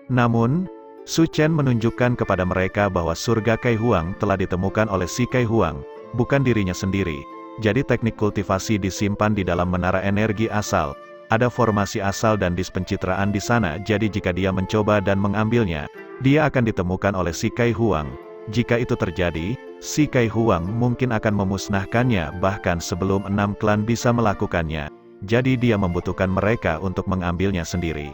Namun, Su Chen menunjukkan kepada mereka bahwa surga Kai Huang telah ditemukan oleh si Kai Huang, bukan dirinya sendiri. Jadi teknik kultivasi disimpan di dalam menara energi asal. Ada formasi asal dan dis pencitraan di sana, jadi jika dia mencoba dan mengambilnya, dia akan ditemukan oleh si Kai Huang. Jika itu terjadi, si Kai Huang mungkin akan memusnahkannya bahkan sebelum 6 klan bisa melakukannya. Jadi dia membutuhkan mereka untuk mengambilnya sendiri.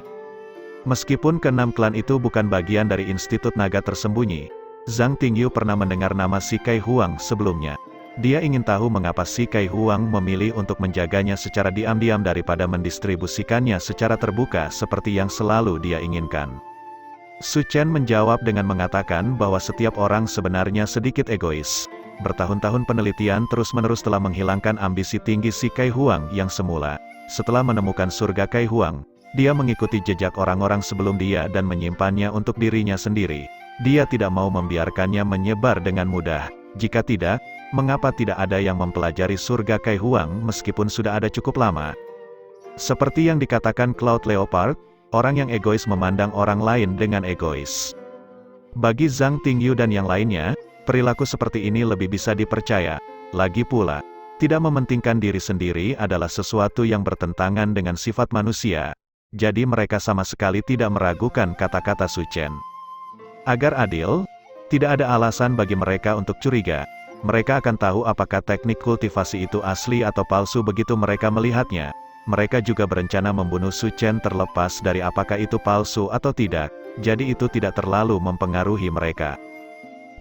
Meskipun ke-6 klan itu bukan bagian dari Institut Naga Tersembunyi, Zhang Tingyu pernah mendengar nama si Kai Huang sebelumnya. Dia ingin tahu mengapa si Kai Huang memilih untuk menjaganya secara diam-diam daripada mendistribusikannya secara terbuka seperti yang selalu dia inginkan. Su Chen menjawab dengan mengatakan bahwa setiap orang sebenarnya sedikit egois. Bertahun-tahun penelitian terus-menerus telah menghilangkan ambisi tinggi si Kai Huang yang semula. Setelah menemukan surga Kai Huang, dia mengikuti jejak orang-orang sebelum dia dan menyimpannya untuk dirinya sendiri. Dia tidak mau membiarkannya menyebar dengan mudah. Jika tidak, mengapa tidak ada yang mempelajari surga Kai Huang meskipun sudah ada cukup lama? Seperti yang dikatakan Cloud Leopard, orang yang egois memandang orang lain dengan egois. Bagi Zhang Tingyu dan yang lainnya, perilaku seperti ini lebih bisa dipercaya. Lagi pula, tidak mementingkan diri sendiri adalah sesuatu yang bertentangan dengan sifat manusia. Jadi mereka sama sekali tidak meragukan kata-kata Su Chen. Agar adil, tidak ada alasan bagi mereka untuk curiga. Mereka akan tahu apakah teknik kultivasi itu asli atau palsu begitu mereka melihatnya. Mereka juga berencana membunuh Su Chen terlepas dari apakah itu palsu atau tidak, jadi itu tidak terlalu mempengaruhi mereka.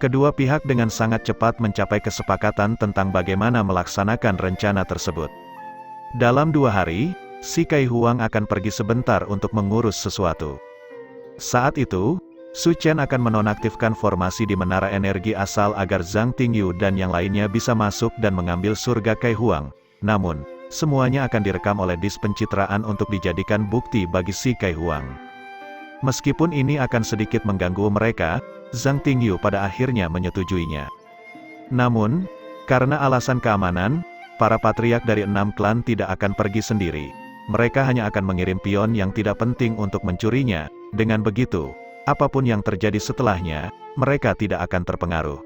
Kedua pihak dengan sangat cepat mencapai kesepakatan tentang bagaimana melaksanakan rencana tersebut. Dalam 2 hari, si Kai Huang akan pergi sebentar untuk mengurus sesuatu. Saat itu, Su Chen akan menonaktifkan formasi di menara energi asal agar Zhang Tingyu dan yang lainnya bisa masuk dan mengambil surga Kai Huang. Namun, semuanya akan direkam oleh dis pencitraan untuk dijadikan bukti bagi si Kai Huang. Meskipun ini akan sedikit mengganggu mereka, Zhang Tingyu pada akhirnya menyetujuinya. Namun, karena alasan keamanan, para patriark dari 6 klan tidak akan pergi sendiri. Mereka hanya akan mengirim pion yang tidak penting untuk mencurinya. Dengan begitu, apapun yang terjadi setelahnya, mereka tidak akan terpengaruh.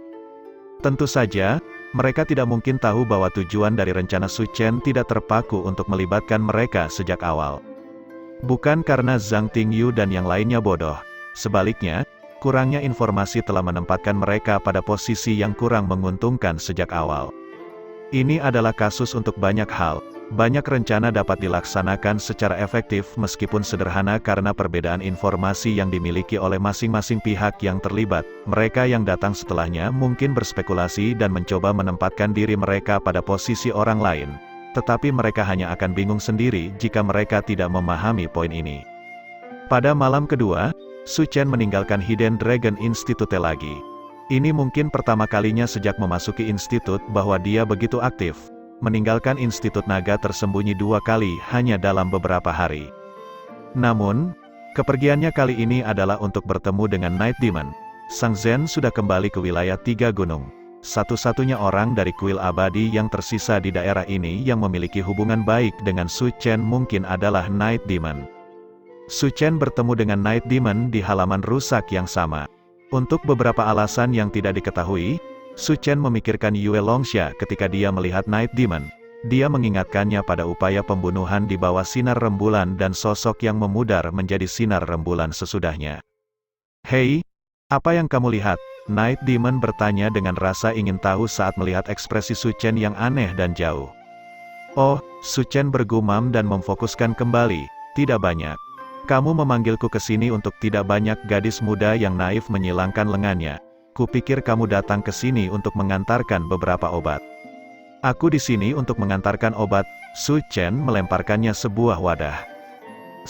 Tentu saja, mereka tidak mungkin tahu bahwa tujuan dari rencana Su Chen tidak terpaku untuk melibatkan mereka sejak awal. Bukan karena Zhang Tingyu dan yang lainnya bodoh. Sebaliknya, kurangnya informasi telah menempatkan mereka pada posisi yang kurang menguntungkan sejak awal. Ini adalah kasus untuk banyak hal. Banyak rencana dapat dilaksanakan secara efektif meskipun sederhana karena perbedaan informasi yang dimiliki oleh masing-masing pihak yang terlibat. Mereka yang datang setelahnya mungkin berspekulasi dan mencoba menempatkan diri mereka pada posisi orang lain. Tetapi mereka hanya akan bingung sendiri jika mereka tidak memahami poin ini. Pada malam kedua, Su Chen meninggalkan Hidden Dragon Institute lagi. Ini mungkin pertama kalinya sejak memasuki institut bahwa dia begitu aktif. Meninggalkan Institut Naga tersembunyi 2 kali hanya dalam beberapa hari. Namun, kepergiannya kali ini adalah untuk bertemu dengan Night Demon. Sang Zen sudah kembali ke wilayah 3 gunung. Satu-satunya orang dari kuil abadi yang tersisa di daerah ini yang memiliki hubungan baik dengan Su Chen mungkin adalah Night Demon. Su Chen bertemu dengan Night Demon di halaman rusak yang sama. Untuk beberapa alasan yang tidak diketahui, Su Chen memikirkan Yue Longsha ketika dia melihat Night Demon. Dia mengingatkannya pada upaya pembunuhan di bawah sinar rembulan dan sosok yang memudar menjadi sinar rembulan sesudahnya. "Hei, apa yang kamu lihat?" Night Demon bertanya dengan rasa ingin tahu saat melihat ekspresi Su Chen yang aneh dan jauh. "Oh," Su Chen bergumam dan memfokuskan kembali, "tidak banyak. Kamu memanggilku ke sini untuk tidak banyak." Gadis muda yang naif menyilangkan lengannya. "Kupikir kamu datang ke sini untuk mengantarkan beberapa obat." "Aku di sini untuk mengantarkan obat." Su Chen melemparkannya sebuah wadah.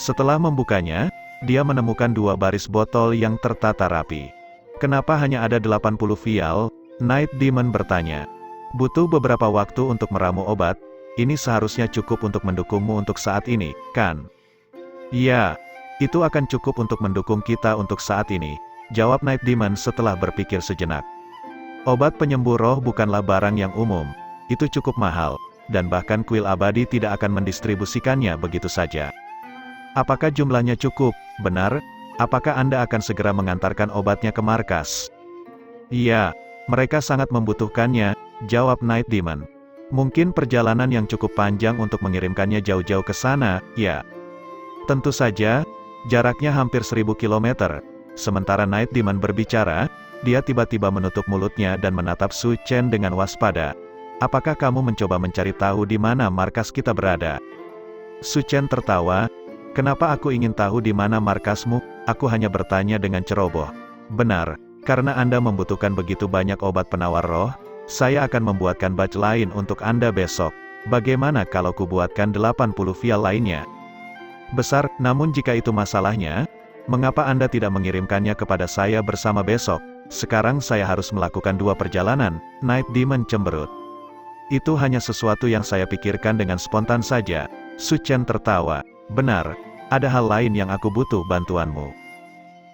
Setelah membukanya, dia menemukan 2 baris botol yang tertata rapi. "Kenapa hanya ada 80 vial?" Night Demon bertanya. "Butuh beberapa waktu untuk meramu obat. Ini seharusnya cukup untuk mendukungmu untuk saat ini, kan?" "Ya, itu akan cukup untuk mendukung kita untuk saat ini," jawab Night Demon setelah berpikir sejenak. "Obat penyembuh roh bukanlah barang yang umum. Itu cukup mahal, dan bahkan kuil abadi tidak akan mendistribusikannya begitu saja." "Apakah jumlahnya cukup, benar? Apakah Anda akan segera mengantarkan obatnya ke markas?" "Iya, mereka sangat membutuhkannya," jawab Night Demon. "Mungkin perjalanan yang cukup panjang untuk mengirimkannya jauh-jauh ke sana, ya?" "Tentu saja, jaraknya hampir 1000 kilometer. Sementara Night Demon berbicara, dia tiba-tiba menutup mulutnya dan menatap Su Chen dengan waspada. "Apakah kamu mencoba mencari tahu di mana markas kita berada?" Su Chen tertawa. "Kenapa aku ingin tahu di mana markasmu? Aku hanya bertanya dengan ceroboh." "Benar, karena Anda membutuhkan begitu banyak obat penawar roh, saya akan membuatkan batch lain untuk Anda besok. Bagaimana kalau kubuatkan 80 vial lainnya?" "Besar, namun jika itu masalahnya, mengapa Anda tidak mengirimkannya kepada saya bersama besok? Sekarang saya harus melakukan 2 perjalanan." Night Demon cemberut. "Itu hanya sesuatu yang saya pikirkan dengan spontan saja." Su Chen tertawa. "Benar, ada hal lain yang aku butuh bantuanmu."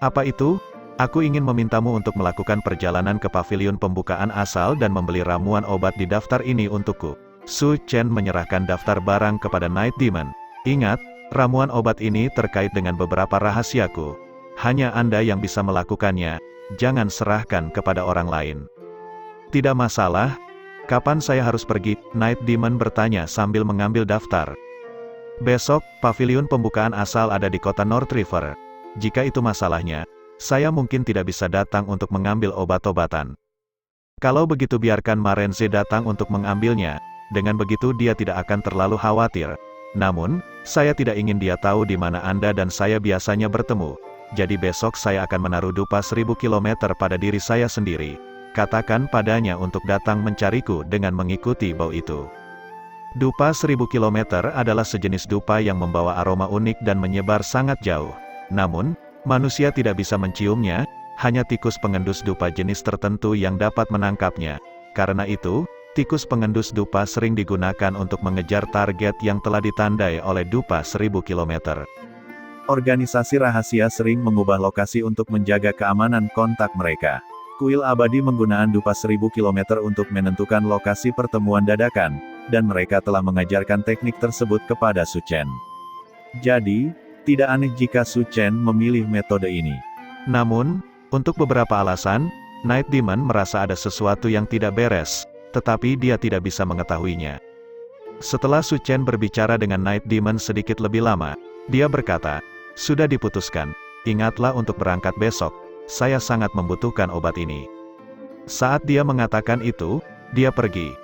"Apa itu?" "Aku ingin memintamu untuk melakukan perjalanan ke pavilion pembukaan asal dan membeli ramuan obat di daftar ini untukku." Su Chen menyerahkan daftar barang kepada Night Demon. "Ingat, ramuan obat ini terkait dengan beberapa rahasiaku. Hanya Anda yang bisa melakukannya, jangan serahkan kepada orang lain." "Tidak masalah. Kapan saya harus pergi?" Night Demon bertanya sambil mengambil daftar. "Besok, pavilion pembukaan asal ada di kota North River. Jika itu masalahnya, saya mungkin tidak bisa datang untuk mengambil obat-obatan. Kalau begitu biarkan Marenze datang untuk mengambilnya. Dengan begitu dia tidak akan terlalu khawatir. Namun, saya tidak ingin dia tahu di mana Anda dan saya biasanya bertemu. Jadi besok saya akan menaruh dupa 1000 kilometer pada diri saya sendiri. Katakan padanya untuk datang mencariku dengan mengikuti bau itu." Dupa 1000 kilometer adalah sejenis dupa yang membawa aroma unik dan menyebar sangat jauh. Namun, manusia tidak bisa menciumnya, hanya tikus pengendus dupa jenis tertentu yang dapat menangkapnya. Karena itu, tikus pengendus dupa sering digunakan untuk mengejar target yang telah ditandai oleh dupa 1000 kilometer. Organisasi rahasia sering mengubah lokasi untuk menjaga keamanan kontak mereka. Kuil abadi menggunakan dupa 1000 kilometer untuk menentukan lokasi pertemuan dadakan, dan mereka telah mengajarkan teknik tersebut kepada Su Chen. Jadi, tidak aneh jika Su Chen memilih metode ini. Namun, untuk beberapa alasan, Night Demon merasa ada sesuatu yang tidak beres, tetapi dia tidak bisa mengetahuinya. Setelah Su Chen berbicara dengan Night Demon sedikit lebih lama, dia berkata, "Sudah diputuskan. Ingatlah untuk berangkat besok. Saya sangat membutuhkan obat ini." Saat dia mengatakan itu, dia pergi.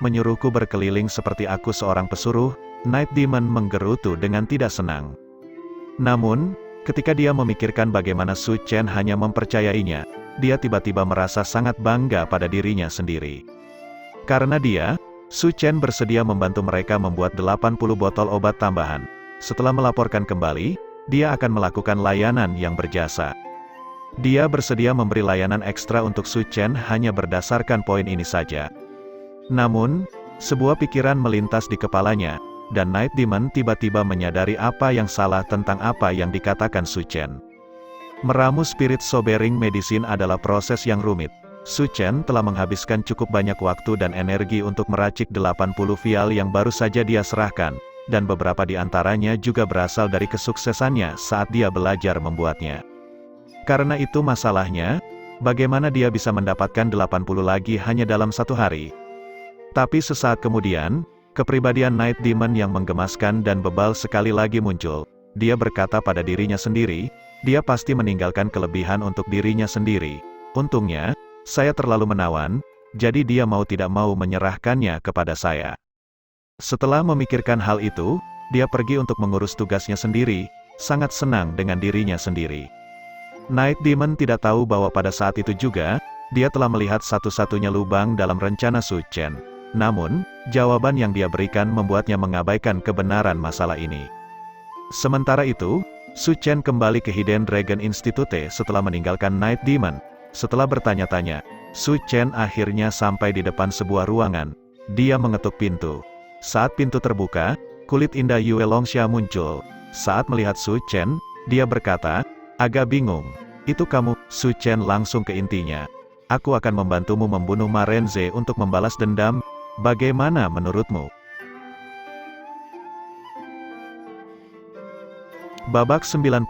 Menyuruhku berkeliling seperti aku seorang pesuruh?" Night Demon menggerutu dengan tidak senang. Namun, ketika dia memikirkan bagaimana Su Chen hanya mempercayainya, dia tiba-tiba merasa sangat bangga pada dirinya sendiri. Karena dia, Su Chen bersedia membantu mereka membuat 80 botol obat tambahan. Setelah melaporkan kembali, dia akan melakukan layanan yang berjasa. Dia bersedia memberi layanan ekstra untuk Su Chen hanya berdasarkan poin ini saja. Namun, sebuah pikiran melintas di kepalanya, dan Night Demon tiba-tiba menyadari apa yang salah tentang apa yang dikatakan Su Chen. Meramu spirit sobering medicine adalah proses yang rumit. Su Chen telah menghabiskan cukup banyak waktu dan energi untuk meracik 80 vial yang baru saja dia serahkan, dan beberapa di antaranya juga berasal dari kesuksesannya saat dia belajar membuatnya. Karena itu masalahnya, bagaimana dia bisa mendapatkan 80 lagi hanya dalam satu hari? Tapi sesaat kemudian, kepribadian Night Demon yang menggemaskan dan bebal sekali lagi muncul. Dia berkata pada dirinya sendiri, dia pasti meninggalkan kelebihan untuk dirinya sendiri. Untungnya, saya terlalu menawan, jadi dia mau tidak mau menyerahkannya kepada saya. Setelah memikirkan hal itu, dia pergi untuk mengurus tugasnya sendiri, sangat senang dengan dirinya sendiri. Night Demon tidak tahu bahwa pada saat itu juga, dia telah melihat satu-satunya lubang dalam rencana Su Chen. Namun, jawaban yang dia berikan membuatnya mengabaikan kebenaran masalah ini. Sementara itu, Su Chen kembali ke Hidden Dragon Institute setelah meninggalkan Night Demon. Setelah bertanya-tanya, Su Chen akhirnya sampai di depan sebuah ruangan. Dia mengetuk pintu. Saat pintu terbuka, kulit indah Yue Longsha muncul. Saat melihat Su Chen, dia berkata, agak bingung. Itu kamu? Su Chen langsung ke intinya. Aku akan membantumu membunuh Ma Renze untuk membalas dendam. Bagaimana menurutmu? Babak 90,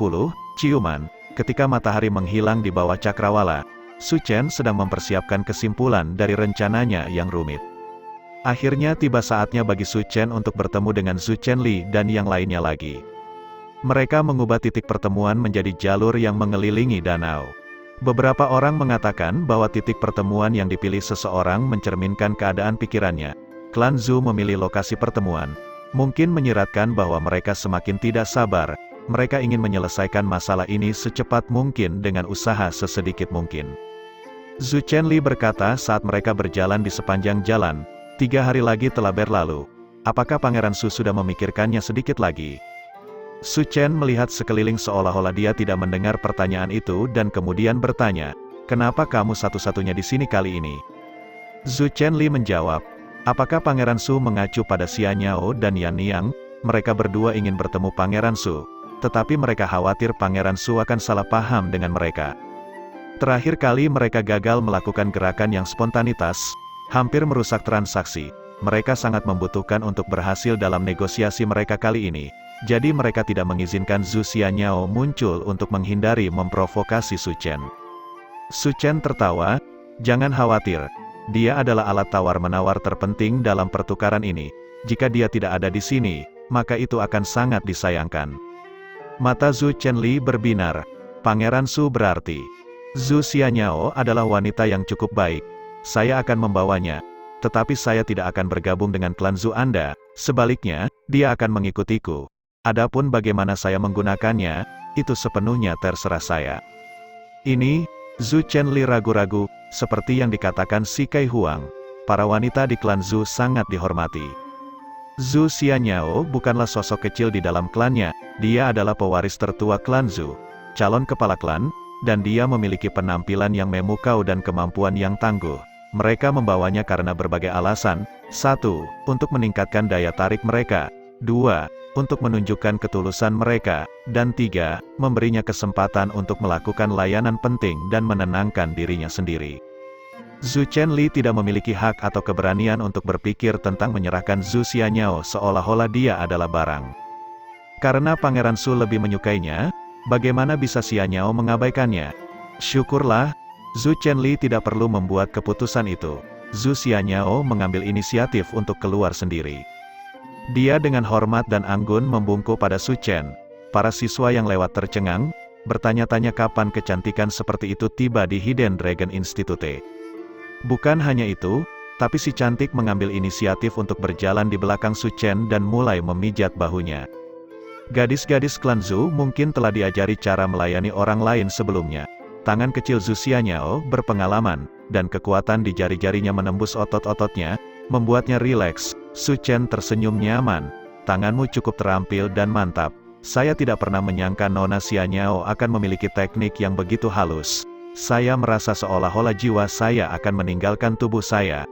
Ciuman. Ketika matahari menghilang di bawah cakrawala, Su Chen sedang mempersiapkan kesimpulan dari rencananya yang rumit. Akhirnya tiba saatnya bagi Su Chen untuk bertemu dengan Zhu Chenli dan yang lainnya lagi. Mereka mengubah titik pertemuan menjadi jalur yang mengelilingi danau. Beberapa orang mengatakan bahwa titik pertemuan yang dipilih seseorang mencerminkan keadaan pikirannya. Klan Zhu memilih lokasi pertemuan. Mungkin menyiratkan bahwa mereka semakin tidak sabar. Mereka ingin menyelesaikan masalah ini secepat mungkin dengan usaha sesedikit mungkin. Zhu Chenli berkata saat mereka berjalan di sepanjang jalan, 3 hari lagi telah berlalu. Apakah Pangeran Su sudah memikirkannya sedikit lagi? Su Chen melihat sekeliling seolah-olah dia tidak mendengar pertanyaan itu dan kemudian bertanya, kenapa kamu satu-satunya di sini kali ini? Zhu Chenli menjawab, apakah Pangeran Su mengacu pada Xia Niao dan Yan Niang? Mereka berdua ingin bertemu Pangeran Su. Tetapi mereka khawatir Pangeran Su akan salah paham dengan mereka. Terakhir kali mereka gagal melakukan gerakan yang spontanitas, hampir merusak transaksi. Mereka sangat membutuhkan untuk berhasil dalam negosiasi mereka kali ini. Jadi mereka tidak mengizinkan Zhu Xianyao muncul untuk menghindari memprovokasi Su Chen. Su Chen tertawa, jangan khawatir. Dia adalah alat tawar-menawar terpenting dalam pertukaran ini. Jika dia tidak ada di sini, maka itu akan sangat disayangkan. Mata Zhu Chenli berbinar. Pangeran Su berarti. Zhu Xianyao adalah wanita yang cukup baik. Saya akan membawanya. Tetapi saya tidak akan bergabung dengan klan Zhu Anda. Sebaliknya, dia akan mengikutiku. Adapun bagaimana saya menggunakannya, itu sepenuhnya terserah saya. Ini, Zhu Chenli ragu-ragu, seperti yang dikatakan Si Kai Huang. Para wanita di klan Zhu sangat dihormati. Zhu Xianyao bukanlah sosok kecil di dalam klannya, dia adalah pewaris tertua klan Zhu, calon kepala klan, dan dia memiliki penampilan yang memukau dan kemampuan yang tangguh. Mereka membawanya karena berbagai alasan. 1. Untuk meningkatkan daya tarik mereka. 2. Untuk menunjukkan ketulusan mereka. Dan 3. Memberinya kesempatan untuk melakukan layanan penting dan menenangkan dirinya sendiri. Zhu Chenli tidak memiliki hak atau keberanian untuk berpikir tentang menyerahkan Zhu Xianyao seolah-olah dia adalah barang. Karena Pangeran Su lebih menyukainya, bagaimana bisa Xianyao mengabaikannya? Syukurlah, Zhu Chenli tidak perlu membuat keputusan itu. Zhu Xianyao mengambil inisiatif untuk keluar sendiri. Dia dengan hormat dan anggun membungkuk pada Su Chen. Para siswa yang lewat tercengang, bertanya-tanya kapan kecantikan seperti itu tiba di Hidden Dragon Institute. Bukan hanya itu, tapi si cantik mengambil inisiatif untuk berjalan di belakang Su Chen dan mulai memijat bahunya. Gadis-gadis klan Zhu mungkin telah diajari cara melayani orang lain sebelumnya. Tangan kecil Zhu Xianyao berpengalaman, dan kekuatan di jari-jarinya menembus otot-ototnya, membuatnya rileks. Su Chen tersenyum nyaman. Tanganmu cukup terampil dan mantap. Saya tidak pernah menyangka Nona Xianyao akan memiliki teknik yang begitu halus. Saya merasa seolah-olah jiwa saya akan meninggalkan tubuh saya.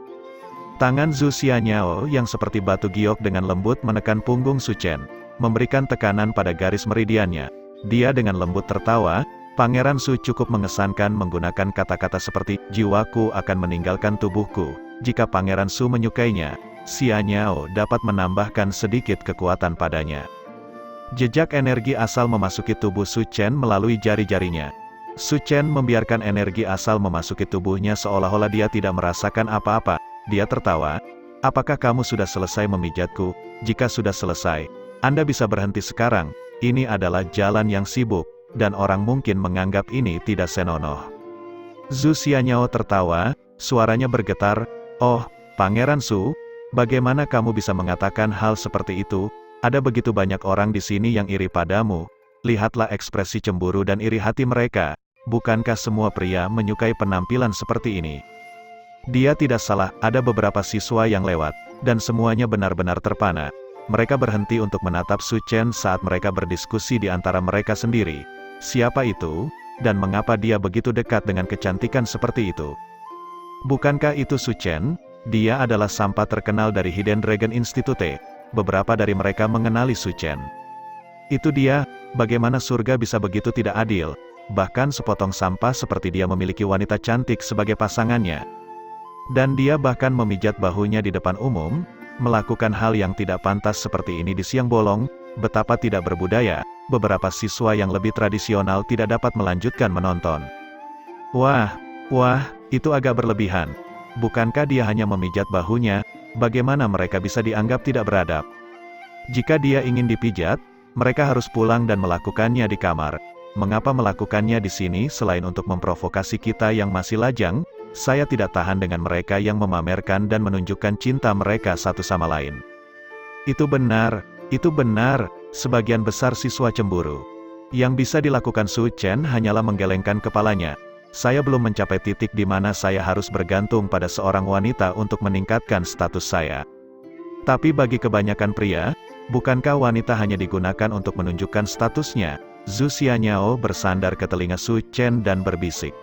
Tangan Zhu Xianyao yang seperti batu giok dengan lembut menekan punggung Su Chen, memberikan tekanan pada garis meridiannya. Dia dengan lembut tertawa. Pangeran Su cukup mengesankan menggunakan kata-kata seperti, jiwaku akan meninggalkan tubuhku. Jika Pangeran Su menyukainya, Xianyao dapat menambahkan sedikit kekuatan padanya. Jejak energi asal memasuki tubuh Su Chen melalui jari-jarinya. Su Chen membiarkan energi asal memasuki tubuhnya seolah-olah dia tidak merasakan apa-apa. Dia tertawa. Apakah kamu sudah selesai memijatku? Jika sudah selesai, Anda bisa berhenti sekarang. Ini adalah jalan yang sibuk, dan orang mungkin menganggap ini tidak senonoh. Zhu Xianyao tertawa, suaranya bergetar. Oh, Pangeran Su, bagaimana kamu bisa mengatakan hal seperti itu? Ada begitu banyak orang di sini yang iri padamu. Lihatlah ekspresi cemburu dan iri hati mereka. Bukankah semua pria menyukai penampilan seperti ini? Dia tidak salah, ada beberapa siswa yang lewat, dan semuanya benar-benar terpana. Mereka berhenti untuk menatap Su Chen saat mereka berdiskusi di antara mereka sendiri. Siapa itu? Dan mengapa dia begitu dekat dengan kecantikan seperti itu? Bukankah itu Su Chen? Dia adalah sampah terkenal dari Hidden Dragon Institute. Beberapa dari mereka mengenali Su Chen. Itu dia, bagaimana surga bisa begitu tidak adil? Bahkan sepotong sampah seperti dia memiliki wanita cantik sebagai pasangannya. Dan dia bahkan memijat bahunya di depan umum, melakukan hal yang tidak pantas seperti ini di siang bolong. Betapa tidak berbudaya, beberapa siswa yang lebih tradisional tidak dapat melanjutkan menonton. Wah, itu agak berlebihan. Bukankah dia hanya memijat bahunya? Bagaimana mereka bisa dianggap tidak beradab? Jika dia ingin dipijat, mereka harus pulang dan melakukannya di kamar. Mengapa melakukannya di sini selain untuk memprovokasi kita yang masih lajang? Saya tidak tahan dengan mereka yang memamerkan dan menunjukkan cinta mereka satu sama lain. Itu benar, sebagian besar siswa cemburu. Yang bisa dilakukan Su Chen hanyalah menggelengkan kepalanya. Saya belum mencapai titik di mana saya harus bergantung pada seorang wanita untuk meningkatkan status saya. Tapi bagi kebanyakan pria, bukankah wanita hanya digunakan untuk menunjukkan statusnya? Zhu Xianyao bersandar ke telinga Su Chen dan berbisik.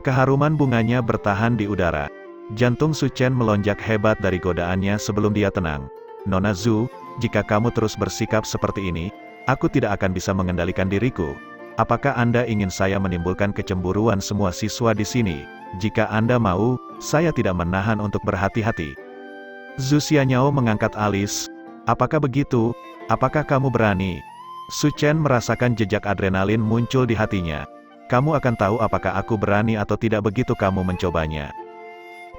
Keharuman bunganya bertahan di udara. Jantung Su Chen melonjak hebat dari godaannya sebelum dia tenang. Nona Zhu, jika kamu terus bersikap seperti ini, aku tidak akan bisa mengendalikan diriku. Apakah Anda ingin saya menimbulkan kecemburuan semua siswa di sini? Jika Anda mau, saya tidak menahan untuk berhati-hati. Zhu Xianyao mengangkat alis. Apakah begitu? Apakah kamu berani? Su Chen merasakan jejak adrenalin muncul di hatinya. Kamu akan tahu apakah aku berani atau tidak begitu kamu mencobanya.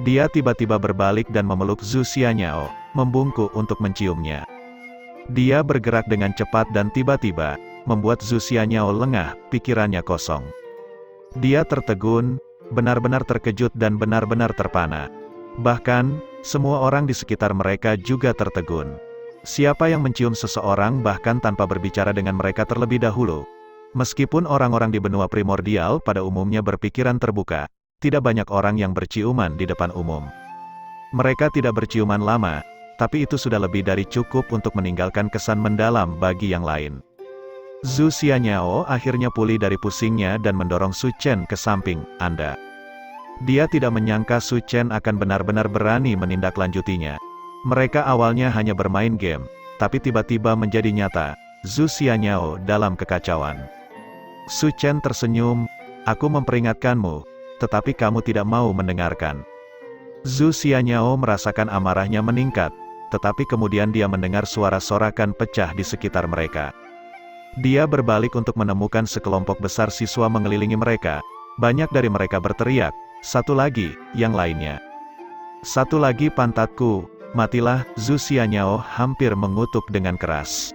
Dia tiba-tiba berbalik dan memeluk Zhu Xianyao, membungkuk untuk menciumnya. Dia bergerak dengan cepat dan tiba-tiba membuat Zhu Xianyao lengah, pikirannya kosong. Dia tertegun, benar-benar terkejut dan benar-benar terpana. Bahkan, semua orang di sekitar mereka juga tertegun. Siapa yang mencium seseorang bahkan tanpa berbicara dengan mereka terlebih dahulu? Meskipun orang-orang di benua primordial pada umumnya berpikiran terbuka, tidak banyak orang yang berciuman di depan umum. Mereka tidak berciuman lama, tapi itu sudah lebih dari cukup untuk meninggalkan kesan mendalam bagi yang lain. Zhu Xianyao akhirnya pulih dari pusingnya dan mendorong Su Chen ke samping. Anda. Dia tidak menyangka Su Chen akan benar-benar berani menindaklanjutinya. Mereka awalnya hanya bermain game, tapi tiba-tiba menjadi nyata. Zhu Xianyao dalam kekacauan. Su Chen tersenyum. Aku memperingatkanmu, tetapi kamu tidak mau mendengarkan. Zhu Xianyao merasakan amarahnya meningkat, tetapi kemudian dia mendengar suara sorakan pecah di sekitar mereka. Dia berbalik untuk menemukan sekelompok besar siswa mengelilingi mereka. Banyak dari mereka berteriak, satu lagi, yang lainnya. Satu lagi pantatku, matilah. Zhu Xianyao hampir mengutuk dengan keras.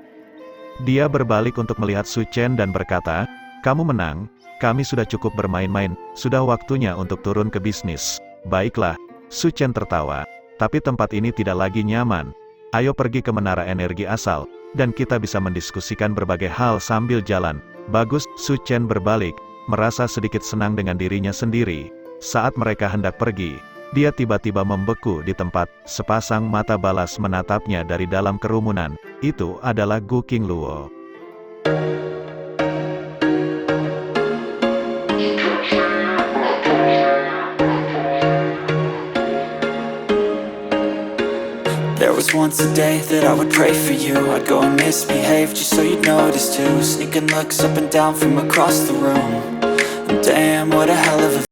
Dia berbalik untuk melihat Su Chen dan berkata, kamu menang, kami sudah cukup bermain-main, sudah waktunya untuk turun ke bisnis. Baiklah, Su Chen tertawa, tapi tempat ini tidak lagi nyaman. Ayo pergi ke menara energi asal, dan kita bisa mendiskusikan berbagai hal sambil jalan. Bagus. Su Chen berbalik, merasa sedikit senang dengan dirinya sendiri. Saat mereka hendak pergi, dia tiba-tiba membeku di tempat. Sepasang mata balas menatapnya dari dalam kerumunan. Itu adalah Gu Qingluo. There was once a day that I would pray for you. I'd go and misbehave just so you'd notice too. Sneaking looks up and down from across the room. Damn, what a hell of a